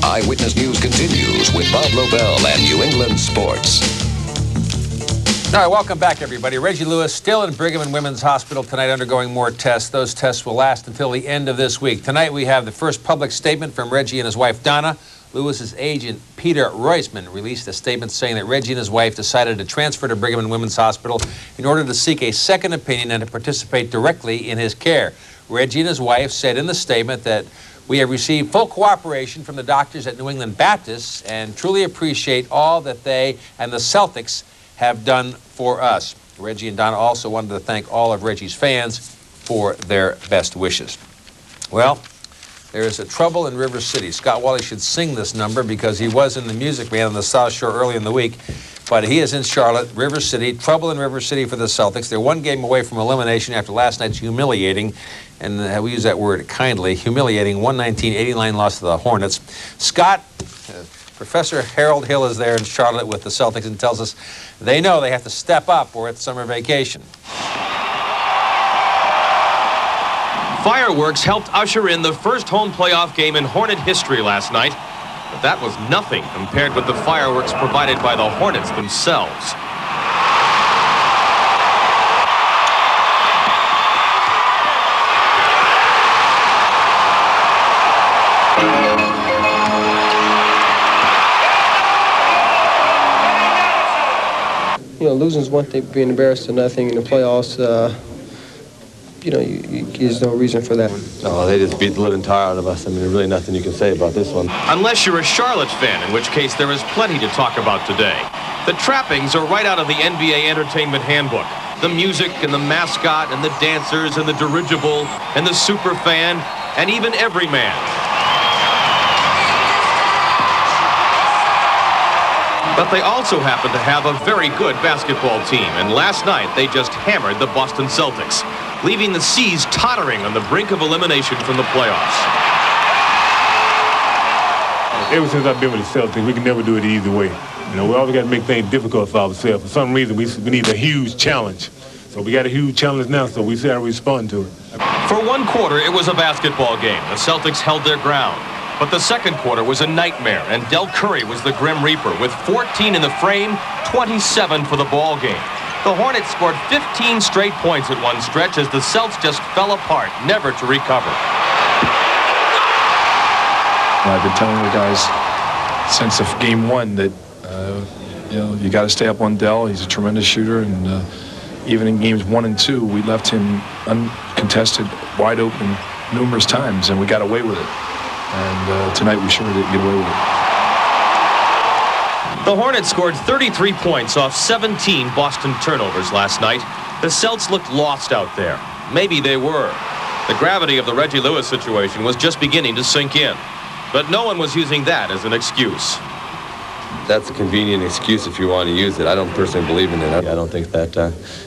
Eyewitness News continues with Bob Lobel and New England Sports. All right, welcome back, everybody. Reggie Lewis still in Brigham and Women's Hospital tonight undergoing more tests. Those tests will last until the end of this week. Tonight we have the first public statement from Reggie and his wife, Donna. Lewis's agent, Peter Roisman, released a statement saying that Reggie and his wife decided to transfer to Brigham and Women's Hospital in order to seek a second opinion and to participate directly in his care. Reggie and his wife said in the statement that we have received full cooperation from the doctors at New England Baptist and truly appreciate all that they and the Celtics have done for us. Reggie and Donna also wanted to thank all of Reggie's fans for their best wishes. Well, there is a trouble in River City. Scott Wally should sing this number because he was in the Music Man on the South Shore early in the week. But he is in Charlotte, River City. Trouble in River City for the Celtics. They're one game away from elimination after last night's humiliating, and we use that word kindly, humiliating 119-89 loss to the Hornets. Scott, Professor Harold Hill is there in Charlotte with the Celtics and tells us they know they have to step up or at summer vacation. Fireworks helped usher in the first home playoff game in Hornet history last night, but that was nothing compared with the fireworks provided by the Hornets themselves. You know, losing is one thing, being embarrassed to nothing in the playoffs. You know, there's no reason for that. Oh, they just beat the living tar out of us. I mean, there's really nothing you can say about this one. Unless you're a Charlotte fan, in which case there is plenty to talk about today. The trappings are right out of the NBA Entertainment Handbook. The music and the mascot and the dancers and the dirigible and the super fan and even everyman. But they also happen to have a very good basketball team, and last night they just hammered the Boston Celtics, leaving the C's tottering on the brink of elimination from the playoffs. Ever since I've been with the Celtics, we can never do it the easy way. You know, we always got to make things difficult for ourselves. For some reason, we need a huge challenge. So we got a huge challenge now, so we see how to respond to it. For one quarter, it was a basketball game. The Celtics held their ground. But the second quarter was a nightmare, and Del Curry was the Grim Reaper with 14 in the frame, 27 for the ball game. The Hornets scored 15 straight points at one stretch as the Celts just fell apart, never to recover. I've been telling the guys since game one that you know, you got to stay up on Del. He's a tremendous shooter, and even in games 1 and 2, we left him uncontested, wide open numerous times, and we got away with it. And tonight we sure didn't get away with it. The Hornets scored 33 points off 17 Boston turnovers last night. The Celts looked lost out there. Maybe they were. The gravity of the Reggie Lewis situation was just beginning to sink in. But no one was using that as an excuse. That's a convenient excuse if you want to use it. I don't personally believe in it. I don't think that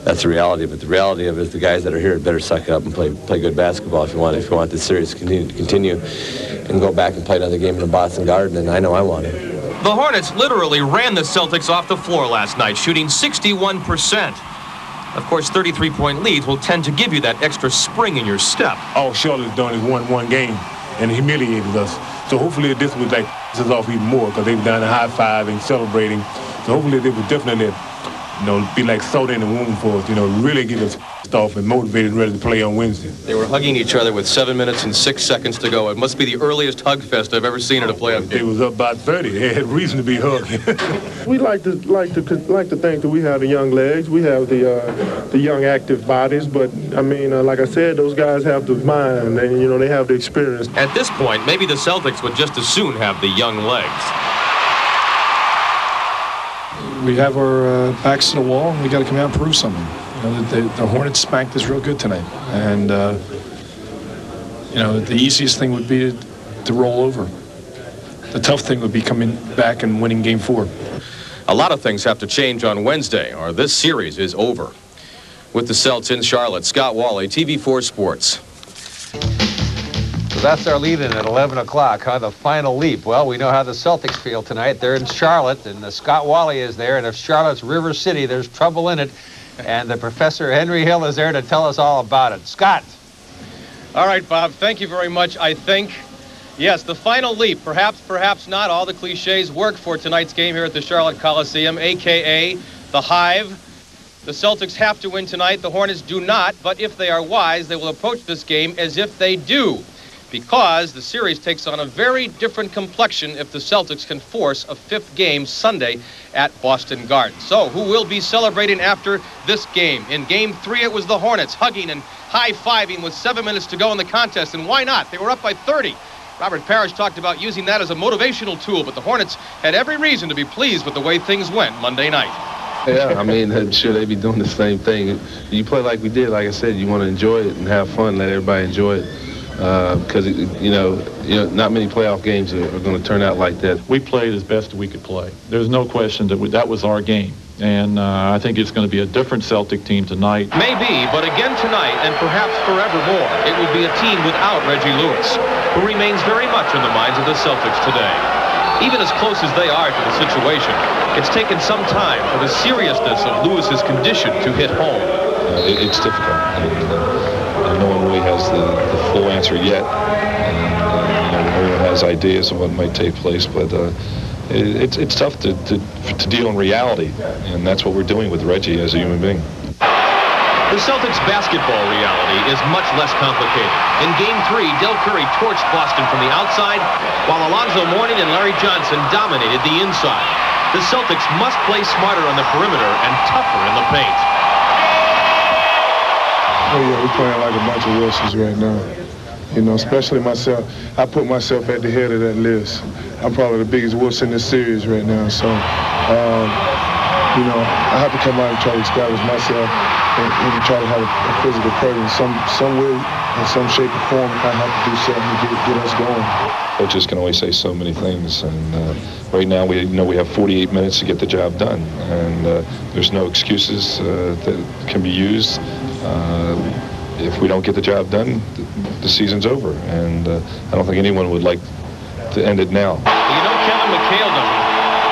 that's the reality. But the reality of it is the guys that are here better suck it up and play good basketball if you want this series to continue and go back and play another game in the Boston Garden. And I know I want it. The Hornets literally ran the Celtics off the floor last night, shooting 61%. Of course, 33-point leads will tend to give you that extra spring in your step. All Charlotte's done is won one game and humiliated us. So hopefully this was like this is off even more because they've done a high-fiving, celebrating. So hopefully they would definitely, you know, be like salt in the wound for us, you know, really get us off and motivated and ready to play on Wednesday. They were hugging each other with 7 minutes and 6 seconds to go. It must be the earliest hug fest I've ever seen at a playoff game. They was up about 30. They had reason to be hugged. We like to think that we have the young legs, we have the young active bodies, but I mean, like I said, those guys have the mind, and you know they have the experience. At this point, maybe the Celtics would just as soon have the young legs. We have our backs to the wall, and we got to come out and prove something. You know, the Hornets spanked us real good tonight, and you know, the easiest thing would be to roll over. The tough thing would be coming back and winning Game 4. A lot of things have to change on Wednesday, or this series is over. With the Celts in Charlotte, Scott Wally, TV4 Sports. So that's our lead-in at 11 o'clock, huh? The final leap. Well, we know how the Celtics feel tonight. They're in Charlotte, and Scott Wally is there. And if Charlotte's River City, there's trouble in it. And the Professor Henry Hill is there to tell us all about it. Scott. All right, Bob, thank you very much. I think Yes, the final leap. Perhaps, perhaps not. All the cliches work for tonight's game here at the Charlotte Coliseum, a.k.a. the Hive. The Celtics have to win tonight. The Hornets do not. But if they are wise, they will approach this game as if they do, because the series takes on a very different complexion if the Celtics can force a 5th game Sunday at Boston Garden. So who will be celebrating after this game? In Game 3, it was the Hornets hugging and high-fiving with 7 minutes to go in the contest. And why not? They were up by 30. Robert Parrish talked about using that as a motivational tool, but the Hornets had every reason to be pleased with the way things went Monday night. Yeah, I mean, I'm sure they'd be doing the same thing. You play like we did, like I said, you want to enjoy it and have fun, let everybody enjoy it. Because, you know, not many playoff games are going to turn out like that. We played as best we could play. There's no question that that was our game. And I think it's going to be a different Celtic team tonight. Maybe, but again tonight, and perhaps forevermore, it will be a team without Reggie Lewis, who remains very much in the minds of the Celtics today. Even as close as they are to the situation, it's taken some time for the seriousness of Lewis's condition to hit home. It's difficult. And no one really has the full answer yet. And, everyone has ideas of what might take place, but it's tough to deal in reality, and that's what we're doing with Reggie as a human being. The Celtics basketball reality is much less complicated. In Game 3, Del Curry torched Boston from the outside, while Alonzo Mourning and Larry Johnson dominated the inside. The Celtics must play smarter on the perimeter and tougher in the paint. Oh yeah, we're playing like a bunch of Wilsons right now. You know, especially myself. I put myself at the head of that list. I'm probably the biggest Wilson in this series right now. So, you know, I have to come out and try to establish myself and try to have a physical presence. Some way, in some shape or form, I have to do something to get us going. Coaches can only say so many things, and right now we know we have 48 minutes to get the job done, and there's no excuses that can be used. If we don't get the job done, the season's over, and I don't think anyone would like to end it now. You know, Kevin McHale doesn't.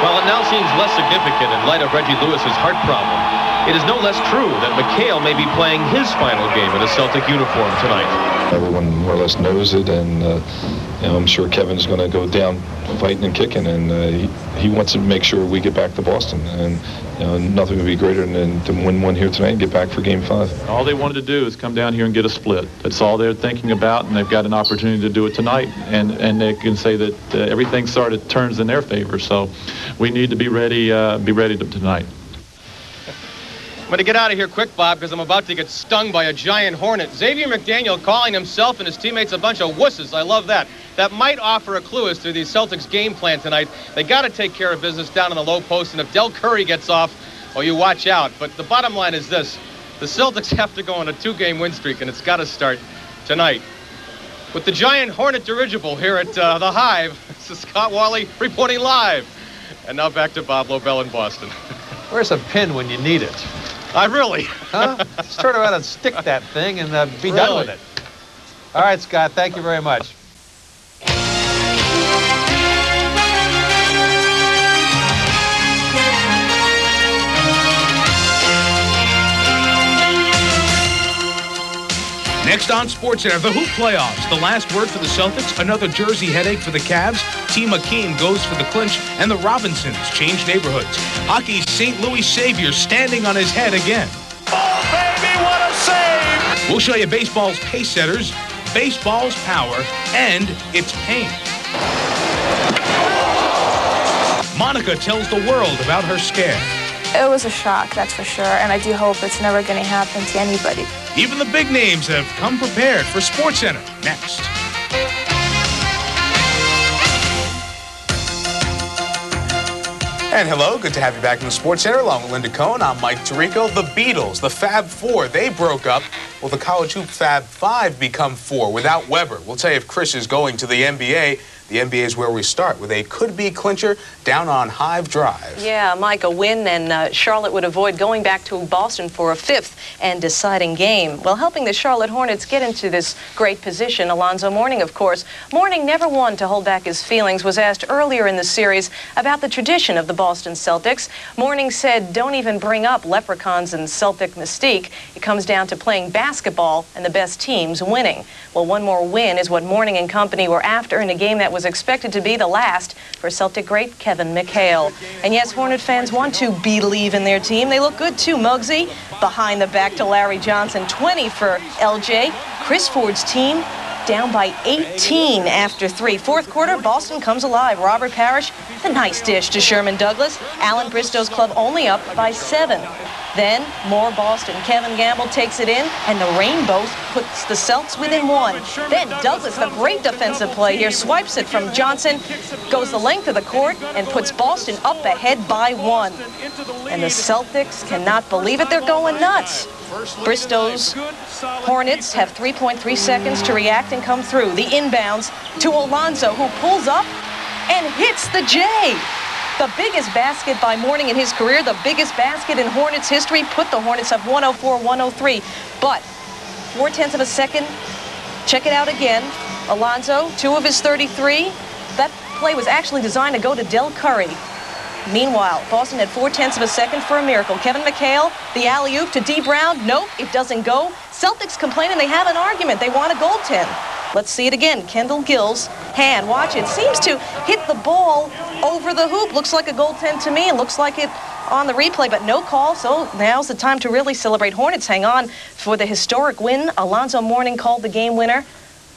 While it now seems less significant in light of Reggie Lewis's heart problem, it is no less true that McHale may be playing his final game in a Celtic uniform tonight. Everyone more or less knows it, and you know, I'm sure Kevin's going to go down fighting and kicking, and he wants to make sure we get back to Boston. And you know, nothing would be greater than to win one here tonight and get back for Game 5. All they wanted to do is come down here and get a split. That's all they're thinking about, and they've got an opportunity to do it tonight. And they can say that everything turns in their favor. So we need to be ready tonight. I'm going to get out of here quick, Bob, because I'm about to get stung by a giant hornet. Xavier McDaniel calling himself and his teammates a bunch of wusses. I love that. That might offer a clue as to the Celtics game plan tonight. They got to take care of business down in the low post, and if Del Curry gets off, oh, you watch out. But the bottom line is this. The Celtics have to go on a 2-game win streak, and it's got to start tonight. With the giant hornet dirigible here at the Hive, this is Scott Wally reporting live. And now back to Bob Lobel in Boston. Where's a pin when you need it? I really. Huh? Just turn around and stick that thing and be done with it. All right, Scott, thank you very much. Next on SportsCenter, the Hoop Playoffs. The last word for the Celtics, another jersey headache for the Cavs. Team Akeem goes for the clinch, and the Robinsons change neighborhoods. Hockey's St. Louis savior standing on his head again. Oh, baby, what a save! We'll show you baseball's pace setters, baseball's power, and its pain. Monica tells the world about her scare. It was a shock, that's for sure, and I do hope it's never going to happen to anybody. Even the big names have come prepared for SportsCenter. Next. And hello, good to have you back in the SportsCenter along with Linda Cohn. I'm Mike Tirico. The Beatles, the Fab Four, they broke up. Will the college hoop Fab Five become four without Weber? We'll tell you if Chris is going to the NBA. The NBA is where we start with a could-be clincher down on Hive Drive. Yeah, Mike, a win and Charlotte would avoid going back to Boston for a 5th and deciding game. Well, helping the Charlotte Hornets get into this great position, Alonzo Mourning, of course. Mourning, never one to hold back his feelings, was asked earlier in the series about the tradition of the Boston Celtics. Mourning said, don't even bring up leprechauns and Celtic mystique. It comes down to playing basketball and the best teams winning. Well, one more win is what Mourning and company were after in a game that was expected to be the last for Celtic great Kevin McHale. And yes, Hornet fans want to believe in their team. They look good too. Muggsy behind the back to Larry Johnson. 20 for LJ. Chris Ford's team down by 18 after 3. Fourth quarter, Boston comes alive. Robert Parrish, a nice dish to Sherman Douglas. Alan Bristow's club only up by 7. Then, more Boston. Kevin Gamble takes it in, and the Rainbow puts the Celts within 1. Then Douglas, the great defensive play here, swipes it from Johnson, goes the length of the court, and puts Boston up ahead by 1. And the Celtics cannot believe it. They're going nuts. Bristow's Hornets have 3.3 seconds to react and come through. The inbounds to Alonzo, who pulls up and hits the J. The biggest basket by Mourning in his career, the biggest basket in Hornets history, put the Hornets up 104-103. But 0.4 of a second, check it out again. Alonzo, 2 of his 33. That play was actually designed to go to Del Curry. Meanwhile, Boston had 0.4 of a second for a miracle. Kevin McHale, the alley-oop to D. Brown. Nope, it doesn't go. Celtics complaining they have an argument. They want a goaltend. Let's see it again. Kendall Gill's hand. Watch it. Seems to hit the ball over the hoop. Looks like a goaltend to me. It looks like it on the replay, but no call. So now's the time to really celebrate. Hornets hang on for the historic win. Alonzo Mourning called the game winner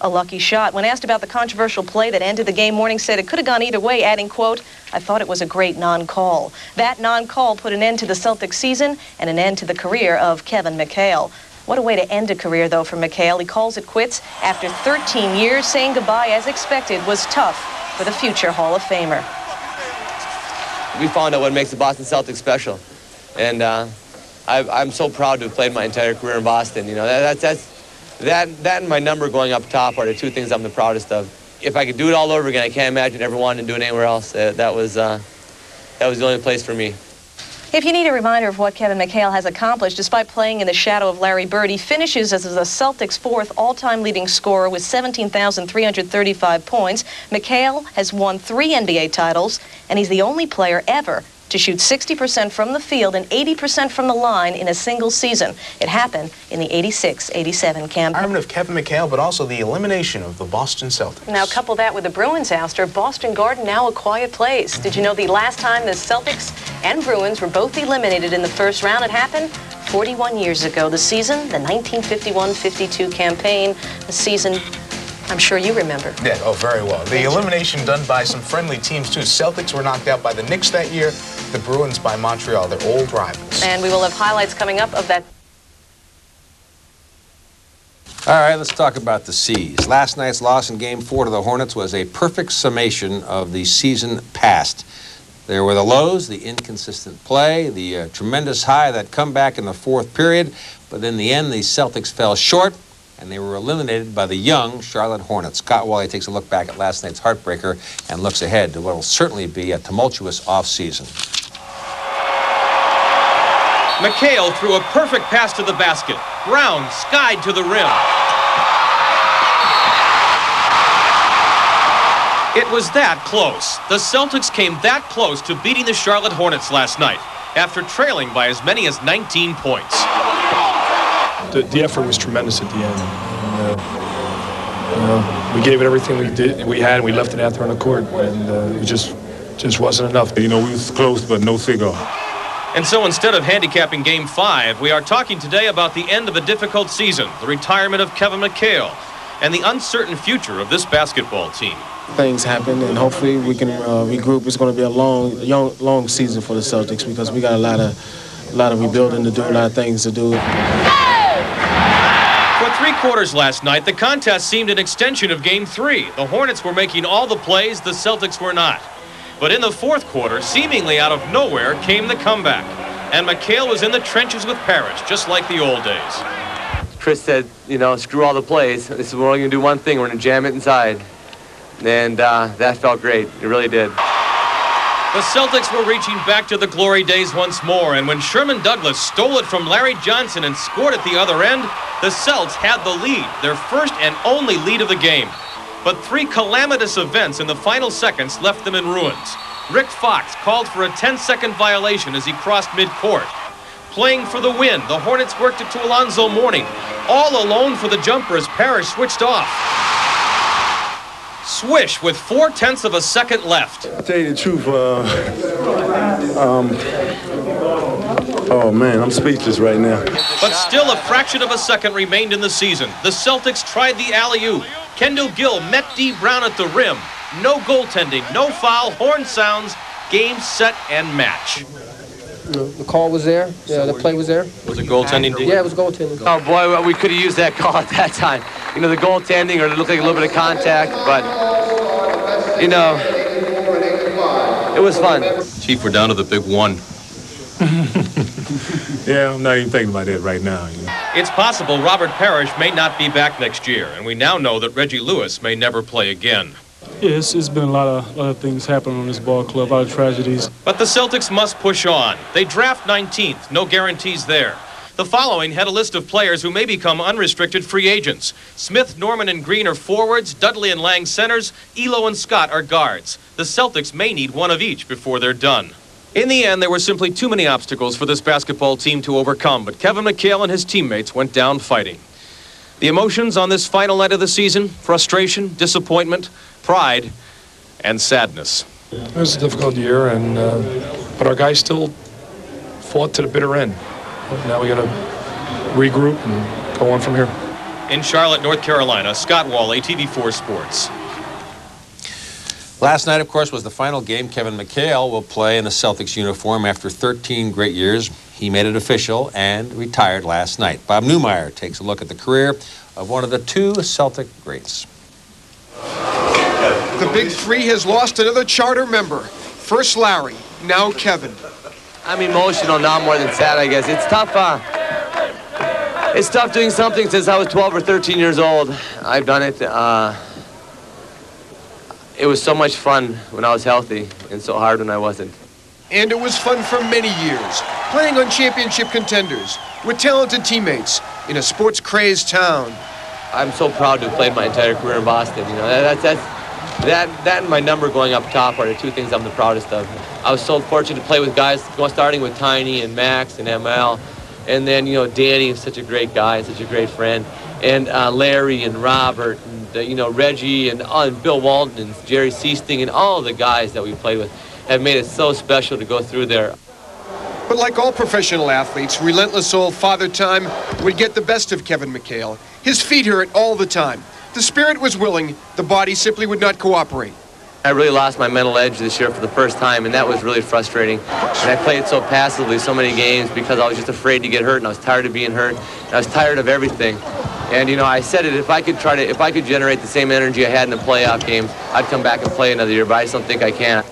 a lucky shot. When asked about the controversial play that ended the game, Mourning said it could have gone either way, adding, quote, I thought it was a great non-call. That non-call put an end to the Celtics season and an end to the career of Kevin McHale. What a way to end a career, though, for McHale. He calls it quits after 13 years. Saying goodbye, as expected, was tough for the future Hall of Famer. We found out what makes the Boston Celtics special. And I'm so proud to have played my entire career in Boston. You know, that and my number going up top are the 2 things I'm the proudest of. If I could do it all over again, I can't imagine ever wanting to do it anywhere else. That was the only place for me. If you need a reminder of what Kevin McHale has accomplished, despite playing in the shadow of Larry Bird, he finishes as the Celtics' 4th all-time leading scorer with 17,335 points. McHale has won 3 NBA titles, and he's the only player ever to shoot 60% from the field and 80% from the line in a single season. It happened in the 86-87 campaign. Armament of Kevin McHale, but also the elimination of the Boston Celtics. Now couple that with the Bruins ouster. Boston Garden now a quiet place. Did you know the last time the Celtics and Bruins were both eliminated in the first round? It happened 41 years ago. The season, the 1951-52 campaign, the season I'm sure you remember. Yeah, oh, very well. The elimination done by some friendly teams, too. Celtics were knocked out by the Knicks that year, the Bruins by Montreal, their old rivals. And we will have highlights coming up of that. All right, let's talk about the C's. Last night's loss in Game 4 to the Hornets was a perfect summation of the season past. There were the lows, the inconsistent play, the tremendous high, that comeback in the 4th period. But in the end, the Celtics fell short, and they were eliminated by the young Charlotte Hornets. Scott Wally takes a look back at last night's heartbreaker and looks ahead to what will certainly be a tumultuous offseason. McHale threw a perfect pass to the basket. Brown skied to the rim. It was that close. The Celtics came that close to beating the Charlotte Hornets last night after trailing by as many as 19 points. The effort was tremendous at the end. And, we gave it everything we had, and we left it out there on the court, and it just wasn't enough. You know, we was close, but no cigar. And so instead of handicapping Game 5, we are talking today about the end of a difficult season, the retirement of Kevin McHale, and the uncertain future of this basketball team. Things happen, and hopefully we can regroup. It's going to be a long season for the Celtics because we got a lot of rebuilding to do, a lot of things to do. For 3 quarters last night, the contest seemed an extension of Game 3. The Hornets were making all the plays, the Celtics were not. But in the 4th quarter, seemingly out of nowhere, came the comeback. And McHale was in the trenches with Parrish, just like the old days. Chris said, you know, screw all the plays. This is, we're only going to do one thing. We're going to jam it inside. and that felt great. It really did. The Celtics were reaching back to the glory days once more, and when Sherman Douglas stole it from Larry Johnson and scored at the other end, the Celts had the lead, their first and only lead of the game. But 3 calamitous events in the final seconds left them in ruins. Rick Fox called for a 10-second violation as he crossed midcourt. Playing for the win, the Hornets worked it to Alonzo Mourning. All alone for the jumper as Parrish switched off. Swish with 0.4 of a second left. I'll tell you the truth, oh man, I'm speechless right now. But still a fraction of a second remained in the season. The Celtics tried the alley-oop. Kendall Gill met D. Brown at the rim. No goaltending, no foul, horn sounds, game, set, and match. The call was there. Yeah, the play was there. Was it goaltending, D? Yeah, it was goaltending. Oh boy, well, we could have used that call at that time. You know, the goaltending, or it looked like a little bit of contact, but, you know, it was fun. Chief, we're down to the big one. Yeah, I'm not even thinking about that right now. You know? It's possible Robert Parrish may not be back next year, and we now know that Reggie Lewis may never play again. Yeah, it's been a lot of things happening on this ball club, a lot of tragedies. But the Celtics must push on. They draft 19th, no guarantees there. The following had a list of players who may become unrestricted free agents. Smith, Norman, and Green are forwards, Dudley and Lang centers, Elo and Scott are guards. The Celtics may need one of each before they're done. In the end, there were simply too many obstacles for this basketball team to overcome, but Kevin McHale and his teammates went down fighting. The emotions on this final night of the season: frustration, disappointment, pride, and sadness. It was a difficult year, and but our guys still fought to the bitter end. Now we got to regroup and go on from here. In Charlotte, North Carolina, Scott Wally, TV4 Sports. Last night, of course, was the final game. Kevin McHale will play in the Celtics uniform after 13 great years. He made it official and retired last night. Bob Newmeyer takes a look at the career of one of the 2 Celtic greats. The Big Three has lost another charter member. First Larry, now Kevin. I'm emotional now more than sad, I guess. It's tough. It's tough doing something since I was 12 or 13 years old. I've done it. It was so much fun when I was healthy and so hard when I wasn't. And it was fun for many years, playing on championship contenders with talented teammates in a sports-crazed town. I'm so proud to have played my entire career in Boston. You know, that and my number going up top are the 2 things I'm the proudest of. I was so fortunate to play with guys, starting with Tiny and Max and ML, and then, you know, Danny is such a great guy, such a great friend, and Larry and Robert, and you know, Reggie and Bill Walton and Jerry Seasting and all the guys that we played with have made it so special to go through there. But like all professional athletes, relentless old Father Time would get the best of Kevin McHale. His feet hurt all the time. The spirit was willing, the body simply would not cooperate. I really lost my mental edge this year for the first time, and that was really frustrating. And I played so passively so many games because I was just afraid to get hurt, and I was tired of being hurt, and I was tired of everything. And, you know, I said it, if I could generate the same energy I had in the playoff games, I'd come back and play another year, but I just don't think I can.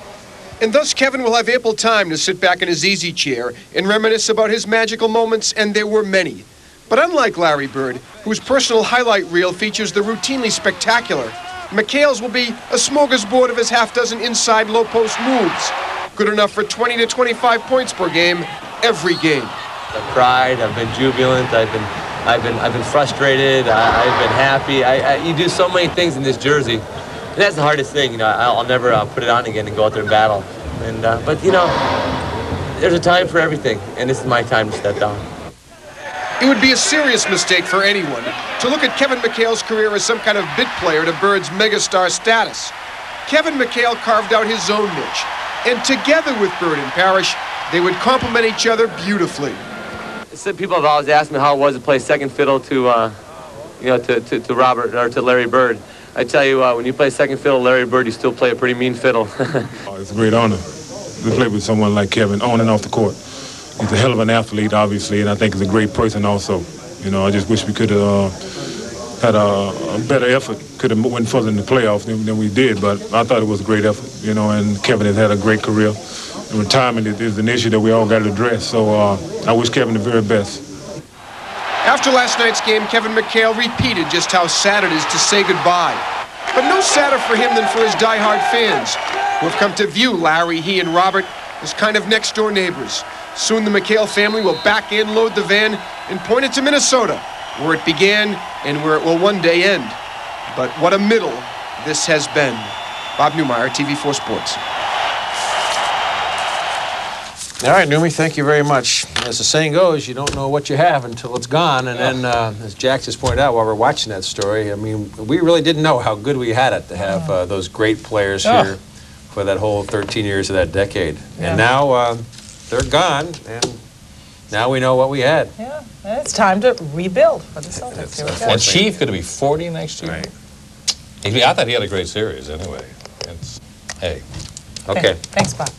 And thus Kevin will have ample time to sit back in his easy chair and reminisce about his magical moments, and there were many. But unlike Larry Bird, whose personal highlight reel features the routinely spectacular, McHale's will be a smorgasbord of his half-dozen inside low-post moves, good enough for 20 to 25 points per game, every game. I've cried, I've been jubilant, I've been frustrated, I've been happy. You do so many things in this jersey, and that's the hardest thing. You know, I'll never put it on again and go out there and battle. And but you know, there's a time for everything, and this is my time to step down. It would be a serious mistake for anyone to look at Kevin McHale's career as some kind of bit player to Bird's megastar status. Kevin McHale carved out his own niche, and together with Bird and Parrish, they would complement each other beautifully. Some people have always asked me how it was to play second fiddle to, to Robert or to Larry Bird. I tell you, when you play second fiddle to Larry Bird, you still play a pretty mean fiddle. It's a great honor to play with someone like Kevin on and off the court. He's a hell of an athlete, obviously, and I think he's a great person also. You know, I just wish we could have had a better effort, could have went further in the playoffs than we did, but I thought it was a great effort, you know, and Kevin has had a great career. And retirement is an issue that we all got to address, so I wish Kevin the very best. After last night's game, Kevin McHale repeated just how sad it is to say goodbye. But no sadder for him than for his diehard fans, who have come to view Larry, he, and Robert as kind of next-door neighbors. Soon the McHale family will back in, load the van, and point it to Minnesota, where it began and where it will one day end. But what a middle this has been. Bob Newmeyer, TV4 Sports. All right, Numi, thank you very much. As the saying goes, you don't know what you have until it's gone. And then, as Jack just pointed out while we're watching that story, I mean, we really didn't know how good we had it to have those great players here for that whole 13 years of that decade. And now they're gone, and now we know what we had. Yeah, and it's time to rebuild for the Celtics. And Chief going to be 40 next year? Right. I thought he had a great series anyway. Hey. Okay. Thanks, Bob.